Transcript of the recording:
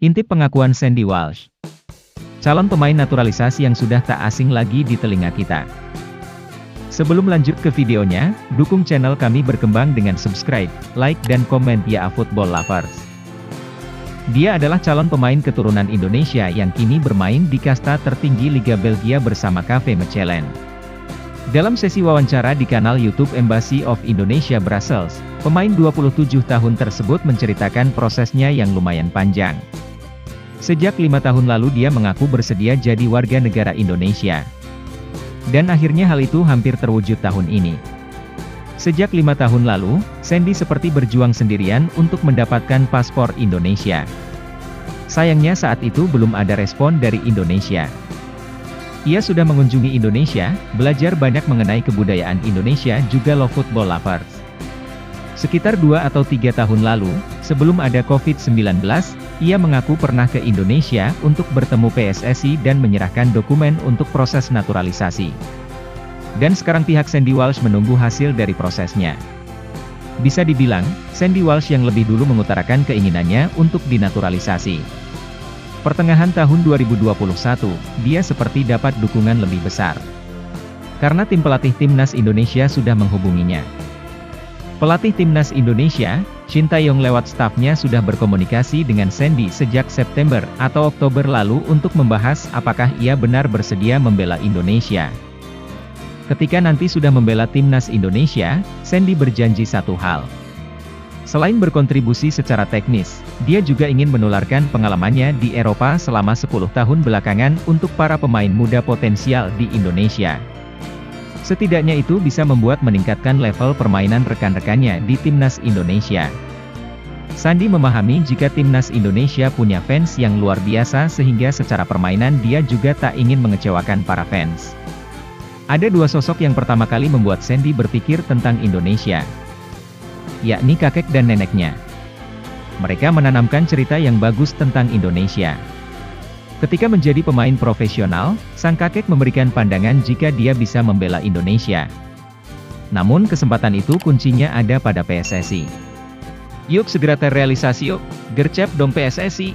Intip pengakuan Sandy Walsh. Calon pemain naturalisasi yang sudah tak asing lagi di telinga kita. Sebelum lanjut ke videonya, dukung channel kami berkembang dengan subscribe, like dan komen ya Football Lovers. Dia adalah calon pemain keturunan Indonesia yang kini bermain di kasta tertinggi Liga Belgia bersama KV Mechelen. Dalam sesi wawancara di kanal YouTube Embassy of Indonesia Brussels, pemain 27 tahun tersebut menceritakan prosesnya yang lumayan panjang. Sejak 5 tahun lalu dia mengaku bersedia jadi warga negara Indonesia. Dan akhirnya hal itu hampir terwujud tahun ini. Sejak 5 tahun lalu, Sandy seperti berjuang sendirian untuk mendapatkan paspor Indonesia. Sayangnya saat itu belum ada respon dari Indonesia. Ia sudah mengunjungi Indonesia, belajar banyak mengenai kebudayaan Indonesia juga lo football lovers. Sekitar 2 atau 3 tahun lalu, sebelum ada COVID-19, ia mengaku pernah ke Indonesia untuk bertemu PSSI dan menyerahkan dokumen untuk proses naturalisasi. Dan sekarang pihak Sandy Walsh menunggu hasil dari prosesnya. Bisa dibilang, Sandy Walsh yang lebih dulu mengutarakan keinginannya untuk dinaturalisasi. Pertengahan tahun 2021, dia seperti dapat dukungan lebih besar. Karena tim pelatih timnas Indonesia sudah menghubunginya. Pelatih timnas Indonesia, Shin Tae-yong lewat stafnya sudah berkomunikasi dengan Sandy sejak September atau Oktober lalu untuk membahas apakah ia benar bersedia membela Indonesia. Ketika nanti sudah membela timnas Indonesia, Sandy berjanji satu hal. Selain berkontribusi secara teknis, dia juga ingin menularkan pengalamannya di Eropa selama 10 tahun belakangan untuk para pemain muda potensial di Indonesia. Setidaknya itu bisa membuat meningkatkan level permainan rekan-rekannya di timnas Indonesia. Sandy memahami jika timnas Indonesia punya fans yang luar biasa sehingga secara permainan dia juga tak ingin mengecewakan para fans. Ada dua sosok yang pertama kali membuat Sandy berpikir tentang Indonesia, yakni kakek dan neneknya. Mereka menanamkan cerita yang bagus tentang Indonesia. Ketika menjadi pemain profesional, sang kakek memberikan pandangan jika dia bisa membela Indonesia. Namun kesempatan itu kuncinya ada pada PSSI. Yuk segera terrealisasi yuk, gercep dong PSSI.